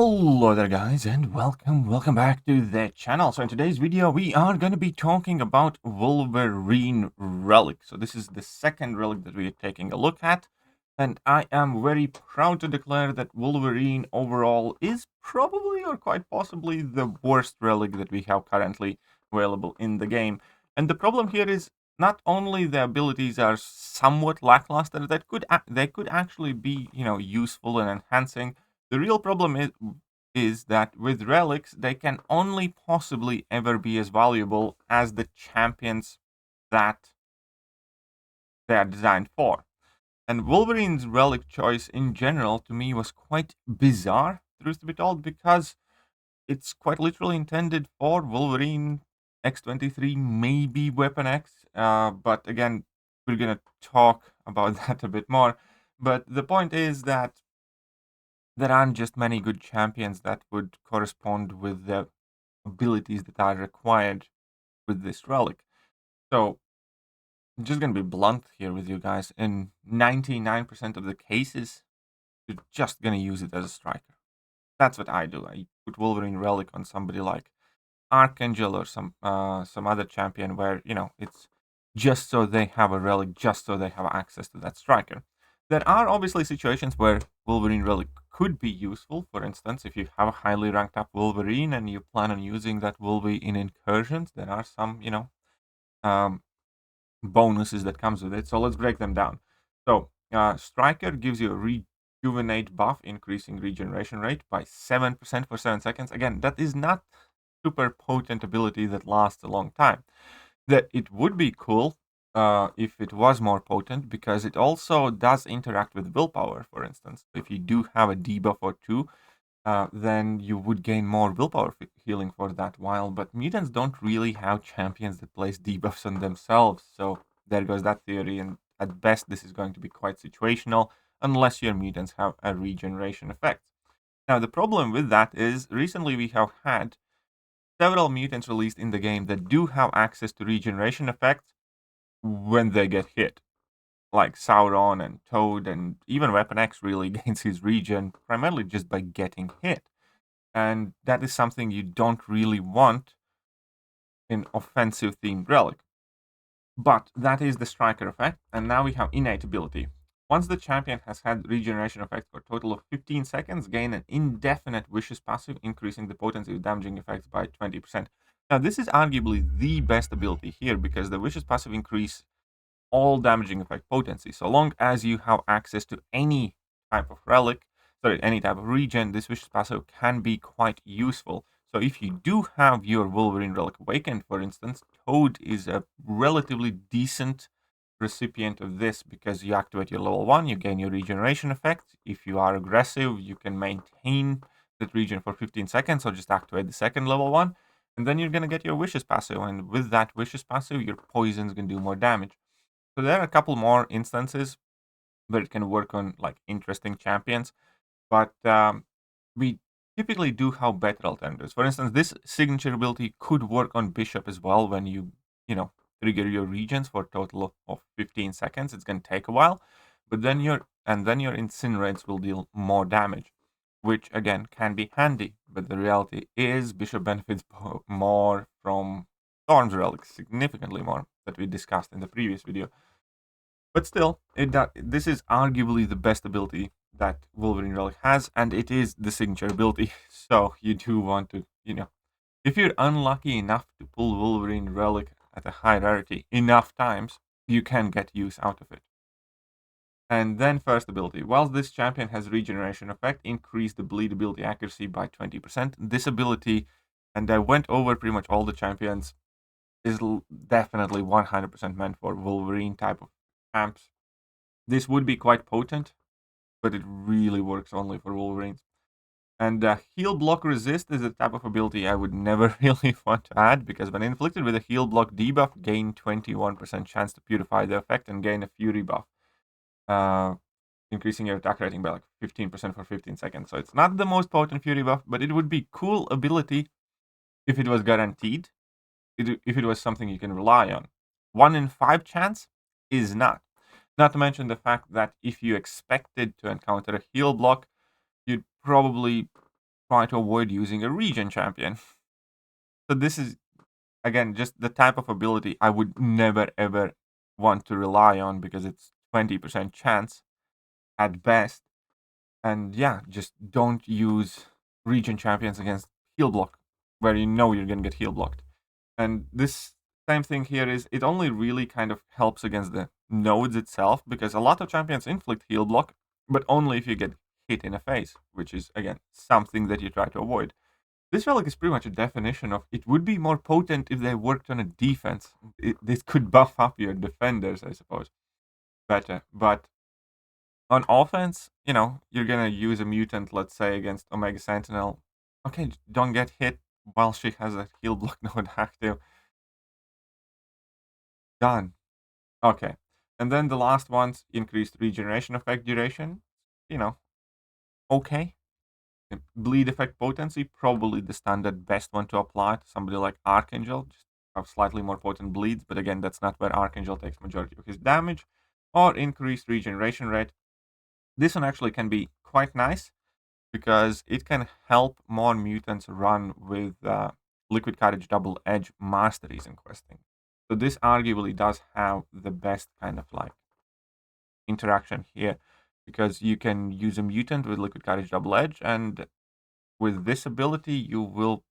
Hello there guys, and welcome back to the channel. So in today's video we are going to be talking about Wolverine Relic. So this is the second relic that we are taking a look at, and I am very proud to declare that Wolverine overall is probably or quite possibly the worst relic that we have currently available in the game. And the problem here is not only the abilities are somewhat lackluster, they could actually be, useful and enhancing. The real problem is that with relics, they can only possibly ever be as valuable as the champions that they are designed for. And Wolverine's relic choice in general to me was quite bizarre, truth to be told, because it's quite literally intended for Wolverine X23, maybe Weapon X. But again, we're going to talk about that a bit more. But the point is that there aren't just many good champions that would correspond with the abilities that are required with this relic. So, I'm just going to be blunt here with you guys. In 99% of the cases, you're just going to use it as a striker. That's what I do. I put Wolverine Relic on somebody like Archangel or some other champion where, it's just so they have a relic, just so they have access to that striker. There are obviously situations where Wolverine Relic could be useful. For instance, if you have a highly ranked up Wolverine and you plan on using that Wolverine in incursions, there are some, um, bonuses that comes with it. So let's break them down. So Striker gives you a rejuvenate buff, increasing regeneration rate by 7% for 7 seconds. Again, that is not super potent ability that lasts a long time. That it would be cool if it was more potent, because it also does interact with willpower, for instance. If you do have a debuff or two, then you would gain more willpower healing for that while. But mutants don't really have champions that place debuffs on themselves, so there goes that theory, and at best this is going to be quite situational, unless your mutants have a regeneration effect. Now the problem with that is, recently we have had several mutants released in the game that do have access to regeneration effects when they get hit. Like Sauron and Toad, and even Weapon X really gains his regen primarily just by getting hit. And that is something you don't really want in offensive themed relic. But that is the striker effect, and now we have innate ability. Once the champion has had regeneration effect for a total of 15 seconds, gain an indefinite vicious passive, increasing the potency of damaging effects by 20%. Now, this is arguably the best ability here, because the vicious passive increase all damaging effect potency. So long as you have access to any type of relic, any type of regen, this vicious passive can be quite useful. So if you do have your Wolverine Relic Awakened, for instance, Toad is a relatively decent recipient of this, because you activate your level 1, you gain your regeneration effect. If you are aggressive, you can maintain that regen for 15 seconds, or just activate the second level 1, and then you're going to get your Vicious passive, and with that Vicious passive, your poison is going to do more damage. So there are a couple more instances where it can work on like interesting champions, but we typically do have better alternatives. For instance, this signature ability could work on Bishop as well when you trigger your regions for a total of 15 seconds. It's going to take a while, but then your incinerates will deal more damage, which again can be handy. But the reality is Bishop benefits more from Storm's Relic, significantly more, that we discussed in the previous video. But still, this is arguably the best ability that Wolverine Relic has, and it is the signature ability. So you do want to, if you're unlucky enough to pull Wolverine Relic at a high rarity enough times, you can get use out of it. And then first ability. Whilst this champion has regeneration effect, increase the bleed ability accuracy by 20%. This ability, and I went over pretty much all the champions, is definitely 100% meant for Wolverine type of champs. This would be quite potent, but it really works only for Wolverines. And heal block resist is a type of ability I would never really want to add, because when inflicted with a heal block debuff, gain 21% chance to purify the effect and gain a fury buff, increasing your attack rating by like 15% for 15 seconds. So it's not the most potent fury buff, but it would be cool ability if it was guaranteed, if it was something you can rely on. 1 in 5 chance is not. Not to mention the fact that if you expected to encounter a heal block, you'd probably try to avoid using a region champion. So this is, again, just the type of ability I would never ever want to rely on because it's 20% chance at best. And yeah, just don't use region champions against heal block where you know you're gonna get heal blocked. And this same thing here is it only really kind of helps against the nodes itself because a lot of champions inflict heal block, but only if you get hit in the face, which is again something that you try to avoid. This relic is pretty much a definition of it would be more potent if they worked on a defense. This could buff up your defenders, I suppose, better. But on offense, you're gonna use a mutant, let's say, against Omega Sentinel. Okay, don't get hit while she has a heal block node active. Done. Okay. And then the last one's increased regeneration effect duration. You know, okay. Bleed effect potency, probably the standard best one to apply to somebody like Archangel. Just have slightly more potent bleeds, but again, that's not where Archangel takes majority of his damage. Or increased regeneration rate. This one actually can be quite nice because it can help more mutants run with Liquid Courage Double Edge masteries in questing. So this arguably does have the best kind of like interaction here because you can use a mutant with Liquid Courage Double Edge, and with this ability you will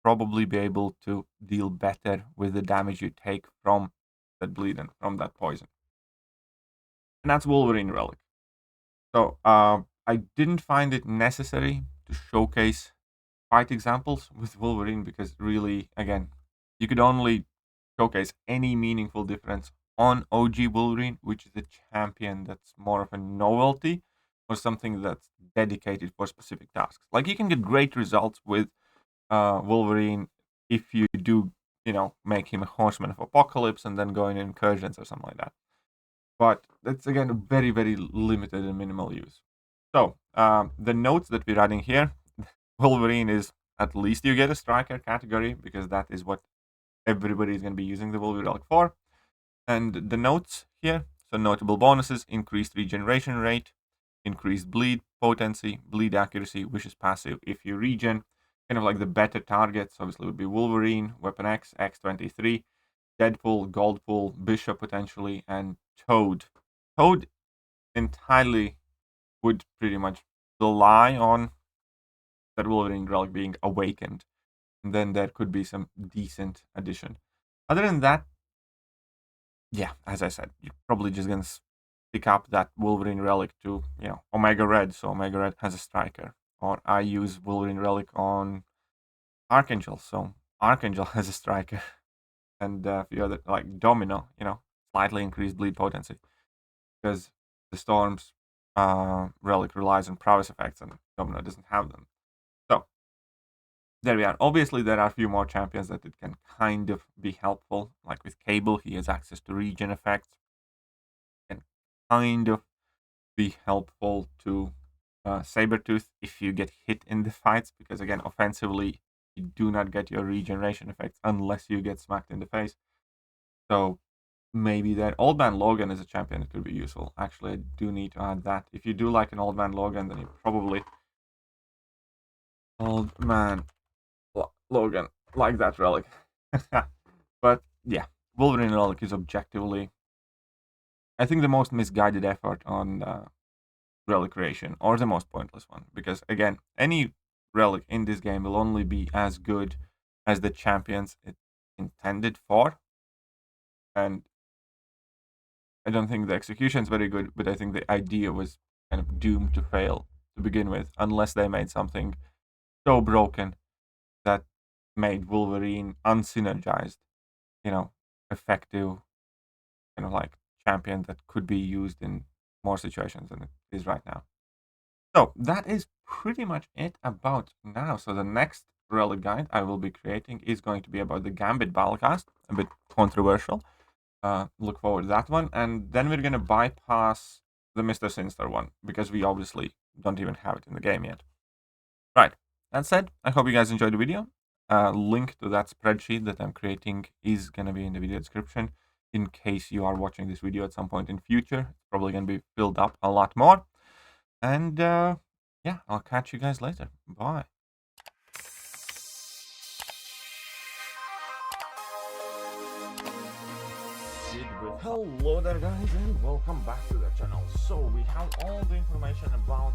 probably be able to deal better with the damage you take from that bleed and from that poison. And that's Wolverine Relic. So I didn't find it necessary to showcase fight examples with Wolverine because really, again, you could only showcase any meaningful difference on OG Wolverine, which is a champion that's more of a novelty or something that's dedicated for specific tasks. Like you can get great results with Wolverine if you do, make him a horseman of apocalypse and then go in incursions or something like that. But that's again very, very limited and minimal use. So the notes that we're adding here, Wolverine is at least you get a striker category because that is what everybody is going to be using the Wolverine Relic for. And the notes here, so notable bonuses, increased regeneration rate, increased bleed potency, bleed accuracy, which is passive if you regen. Kind of like the better targets, obviously, would be Wolverine, Weapon X, X23, Deadpool, Goldpool, Bishop potentially, and Toad. Toad entirely would pretty much rely on that Wolverine Relic being awakened. And then there could be some decent addition. Other than that, yeah, as I said, you're probably just gonna pick up that Wolverine Relic to, Omega Red, so Omega Red has a striker. Or I use Wolverine Relic on Archangel, so Archangel has a striker. And a few other, like Domino, slightly increased bleed potency. Because the Storm's Relic relies on prowess effects and Domino doesn't have them. So, there we are. Obviously, there are a few more champions that it can kind of be helpful. Like with Cable, he has access to regen effects. Can kind of be helpful to Sabretooth if you get hit in the fights. Because again, offensively, you do not get your regeneration effects unless you get smacked in the face. So maybe that Old Man Logan is a champion that could be useful. Actually, I do need to add that. If you do like an Old Man Logan, then you probably Old Man Logan like that relic. But yeah, Wolverine Relic is objectively, I think, the most misguided effort on relic creation, or the most pointless one. Because again, any relic in this game will only be as good as the champions it's intended for. And I don't think the execution is very good, but I think the idea was kind of doomed to fail to begin with, unless they made something so broken that made Wolverine unsynergized, effective, like champion that could be used in more situations than it is right now. So that is pretty much it about now. So the next relic guide I will be creating is going to be about the Gambit Battlecast, a bit controversial. Look forward to that one. And then we're going to bypass the Mr. Sinister one because we obviously don't even have it in the game yet. Right. That said, I hope you guys enjoyed the video. Link to that spreadsheet that I'm creating is going to be in the video description in case you are watching this video at some point in future. It's probably going to be filled up a lot more. And yeah, I'll catch you guys later. Bye. proceed with. Hello there guys and welcome back to the channel. So we have all the information about